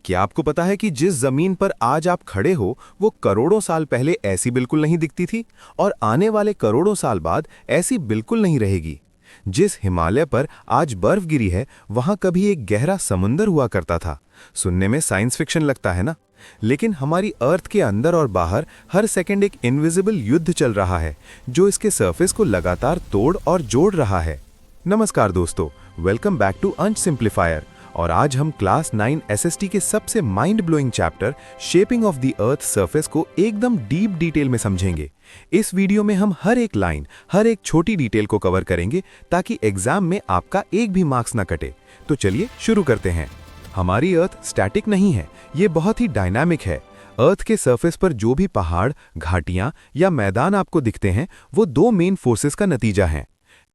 क्या आपको पता है कि जिस जमीन पर आज आप खड़े हो वो करोड़ों साल पहले ऐसी बिल्कुल नहीं दिखती थी और आने वाले करोड़ों साल बाद ऐसी बिल्कुल नहीं रहेगी। जिस हिमालय पर आज बर्फ गिरी है वहां कभी एक गहरा समुंदर हुआ करता था। सुनने में साइंस फिक्शन लगता है ना, लेकिन हमारी अर्थ के अंदर और बाहर हर सेकंड एक इनविजिबल युद्ध चल रहा है जो इसके सरफेस को लगातार तोड़ और जोड़ रहा है। नमस्कार दोस्तों, वेलकम बैक टू अंश सिंप्लीफायर। और आज हम क्लास 9 एसएसटी के सबसे mind blowing chapter shaping of the earth surface को एकदम डीप डिटेल में समझेंगे। इस वीडियो में हम हर एक लाइन, हर एक छोटी डिटेल को कवर करेंगे ताकि एग्जाम में आपका एक भी मार्क्स ना कटे। तो चलिए शुरू करते हैं। हमारी अर्थ स्टैटिक नहीं है, ये बहुत ही डायनामिक है। अर्थ के सरफेस पर जो भी पहाड़, घाटियां या मैदान आपको दिखते हैं वो दो मेन फोर्सेस का नतीजा है।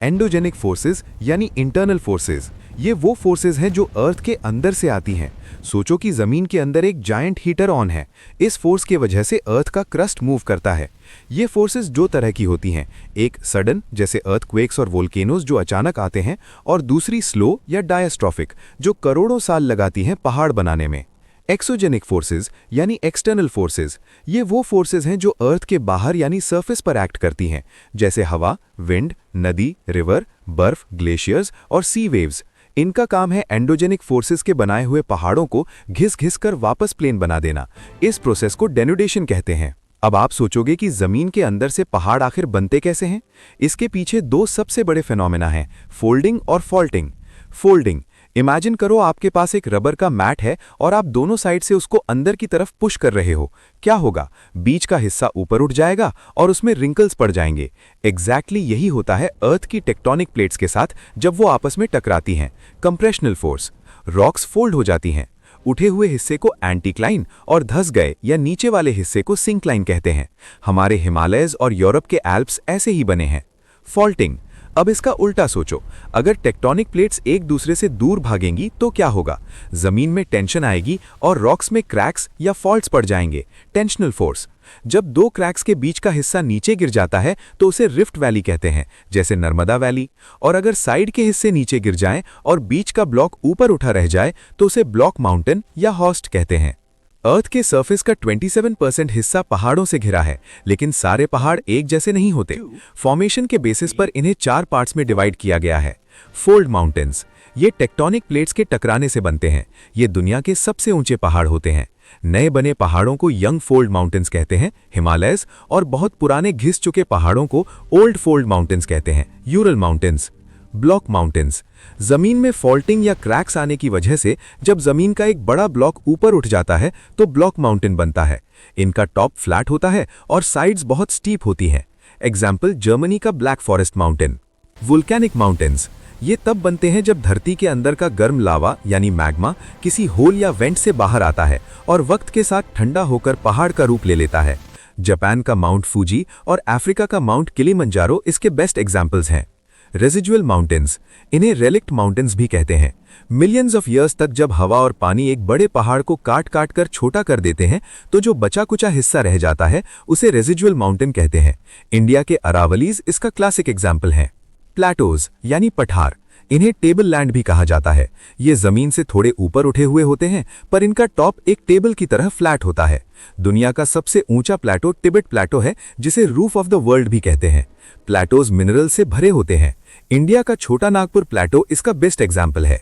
एंडोजेनिक फोर्सेस यानी इंटरनल फोर्सेस, ये वो फोर्सेस हैं जो अर्थ के अंदर से आती हैं। सोचो कि जमीन के अंदर एक जायंट हीटर ऑन है। इस फोर्स के वजह से अर्थ का क्रस्ट मूव करता है। ये फोर्सेस दो तरह की होती हैं, एक सडन जैसे अर्थक्वेक्स और वोल्केनोज जो अचानक आते हैं, और दूसरी स्लो या डायस्ट्रॉफिक जो करोड़ों साल लगाती हैं पहाड़ बनाने में। एक्सोजेनिक फोर्सेस यानी एक्सटर्नल फोर्सेस, ये वो फोर्सेस हैं जो अर्थ के बाहर यानी सरफेस पर एक्ट करती हैं, जैसे हवा, विंड, नदी, रिवर, बर्फ, ग्लेशियर्स और सी वेव्स। इनका काम है एंडोजेनिक फोर्सेस के बनाए हुए पहाड़ों को घिस घिस कर वापस प्लेन बना देना। इस प्रोसेस को डेनुडेशन कहते हैं। अब आप सोचोगे कि जमीन के अंदर से पहाड़ आखिर बनते कैसे हैं? इसके पीछे दो सबसे बड़े फिनोमेना हैं, फोल्डिंग और फॉल्टिंग। फोल्डिंग, इमेजिन करो आपके पास एक रबर का मैट है और आप दोनों साइड से उसको अंदर की तरफ पुश कर रहे हो। क्या होगा? बीच का हिस्सा ऊपर उठ जाएगा और उसमें रिंकल्स पड़ जाएंगे। एग्जैक्टली यही होता है अर्थ की टेक्टोनिक प्लेट्स के साथ जब वो आपस में टकराती हैं। कंप्रेशनल फोर्स, रॉक्स फोल्ड हो जाती हैं। उठे हुए हिस्से को एंटीक्लाइन और धंस गए या नीचे वाले हिस्से को सिंक्लाइन कहते हैं। हमारे हिमालयज और यूरोप के एल्प्स ऐसे ही बने हैं। फॉल्टिंग, अब इसका उल्टा सोचो, अगर टेक्टोनिक प्लेट्स एक दूसरे से दूर भागेंगी तो क्या होगा? जमीन में टेंशन आएगी और रॉक्स में क्रैक्स या फॉल्ट्स पड़ जाएंगे। टेंशनल फोर्स, जब दो क्रैक्स के बीच का हिस्सा नीचे गिर जाता है तो उसे रिफ्ट वैली कहते हैं, जैसे नर्मदा वैली। और अगर साइड के हिस्से नीचे गिर जाएं और बीच का ब्लॉक ऊपर उठा रह जाए तो उसे ब्लॉक माउंटेन या हॉस्ट कहते हैं। अर्थ के सरफेस का 27% हिस्सा पहाड़ों से घिरा है, लेकिन सारे पहाड़ एक जैसे नहीं होते। फॉर्मेशन के बेसिस पर इन्हें 4 पार्ट्स में डिवाइड किया गया है। फोल्ड माउंटेन्स, ये टेक्टोनिक प्लेट्स के टकराने से बनते हैं। ये दुनिया के सबसे ऊंचे पहाड़ होते हैं। नए बने पहाड़ों को यंग फोल्ड माउंटेन्स कहते हैं, हिमालयस, और बहुत पुराने घिस चुके पहाड़ों को ओल्ड फोल्ड माउंटेन्स कहते हैं, यूरल माउंटेन्स। ब्लॉक माउंटेन्स, जमीन में फॉल्टिंग या क्रैक्स आने की वजह से जब जमीन का एक बड़ा ब्लॉक ऊपर उठ जाता है तो ब्लॉक माउंटेन बनता है। इनका टॉप फ्लैट होता है और साइड्स बहुत स्टीप होती हैं। एग्जाम्पल जर्मनी का ब्लैक फॉरेस्ट माउंटेन। वुल्केनिक माउंटेन्स, ये तब बनते हैं जब धरती के अंदर का गर्म लावा यानी मैग्मा किसी होल या वेंट से बाहर आता है और वक्त के साथ ठंडा होकर पहाड़ का रूप ले लेता है। जापान का माउंट फूजी और अफ्रीका का माउंट किलिमंजारो इसके बेस्ट एग्जाम्पल्स हैं। रेजिडुअल माउंटेन्स, इन्हें रेलिक्ट माउंटेन्स भी कहते हैं। मिलियंस ऑफ ईयर्स तक जब हवा और पानी एक बड़े पहाड़ को काट काट कर छोटा कर देते हैं तो जो बचा कुचा हिस्सा रह जाता है उसे रेजिडुअल माउंटेन कहते हैं। इंडिया के अरावलीज इसका क्लासिक एग्जाम्पल हैं। प्लेटोज यानी पठार, इन्हें टेबल लैंड भी कहा जाता है। ये जमीन से थोड़े ऊपर उठे हुए होते हैं पर इनका टॉप एक टेबल की तरह फ्लैट होता है। दुनिया का सबसे ऊंचा प्लेटो टिबेट प्लेटो है जिसे रूफ ऑफ द वर्ल्ड भी कहते हैं। प्लेटोज मिनरल से भरे होते हैं। इंडिया का छोटा नागपुर प्लेटो इसका बेस्ट एग्जाम्पल है।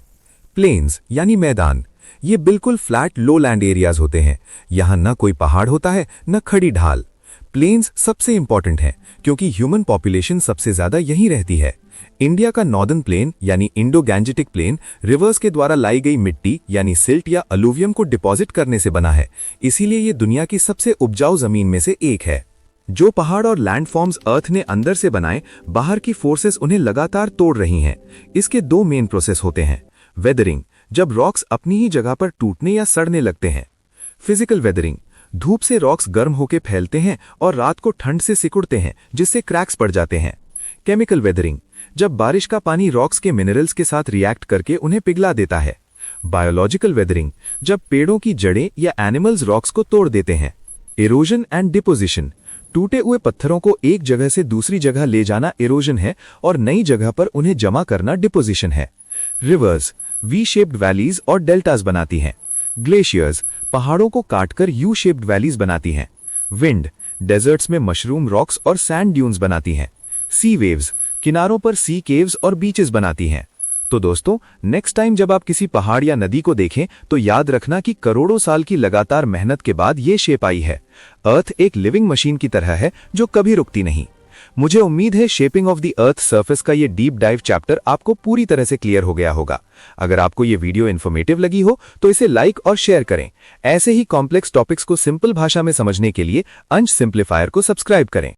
प्लेन्स यानी मैदान, ये बिल्कुल फ्लैट लो लैंड एरियाज होते हैं। यहाँ न कोई पहाड़ होता है न खड़ी ढाल। प्लेन्स सबसे इंपॉर्टेंट हैं क्योंकि ह्यूमन पॉपुलेशन सबसे ज्यादा यहीं रहती है। इंडिया का नॉर्दर्न प्लेन यानी इंडो गैंजेटिक प्लेन रिवर्स के द्वारा लाई गई मिट्टी यानी सिल्ट या अलूवियम को डिपॉजिट करने से बना है, इसीलिए ये दुनिया की सबसे उपजाऊ जमीन में से एक है। जो पहाड़ और लैंडफॉर्म्स अर्थ ने अंदर से बनाए, बाहर की फोर्सेस उन्हें लगातार तोड़ रही हैं। इसके दो मेन प्रोसेस होते हैं। वेदरिंग, जब रॉक्स अपनी ही जगह पर टूटने या सड़ने लगते हैं। फिजिकल वेदरिंग, धूप से रॉक्स गर्म होकर फैलते हैं और रात को ठंड से सिकुड़ते हैं जिससे क्रैक्स पड़ जाते हैं। केमिकल वेदरिंग, जब बारिश का पानी रॉक्स के मिनरल्स के साथ रिएक्ट करके उन्हें पिघला देता है। बायोलॉजिकल वेदरिंग, जब पेड़ों की जड़ें या एनिमल्स रॉक्स को तोड़ देते हैं। इरोजन एंड डिपोजिशन, टूटे हुए पत्थरों को एक जगह से दूसरी जगह ले जाना इरोजन है और नई जगह पर उन्हें जमा करना डिपोजिशन है। रिवर्स वी शेप्ड वैलीज और डेल्टास बनाती हैं। ग्लेशियर्स पहाड़ों को काटकर यू शेप्ड वैलीज बनाती हैं। विंड डेजर्ट्स में मशरूम रॉक्स और सैंड ड्यून्स बनाती हैं। सी वेव्स किनारों पर सी केव्स और बीचेस बनाती हैं। तो दोस्तों, नेक्स्ट टाइम जब आप किसी पहाड़ या नदी को देखें तो याद रखना कि करोड़ों साल की लगातार मेहनत के बाद ये शेप आई है। अर्थ एक लिविंग मशीन की तरह है जो कभी रुकती नहीं। मुझे उम्मीद है shaping of the earth surface का ये डीप डाइव चैप्टर आपको पूरी तरह से क्लियर हो गया होगा। अगर आपको ये वीडियो इन्फॉर्मेटिव लगी हो तो इसे लाइक और शेयर करें। ऐसे ही कॉम्प्लेक्स टॉपिक्स को सिंपल भाषा में समझने के लिए अंश सिंप्लीफायर को सब्सक्राइब करें।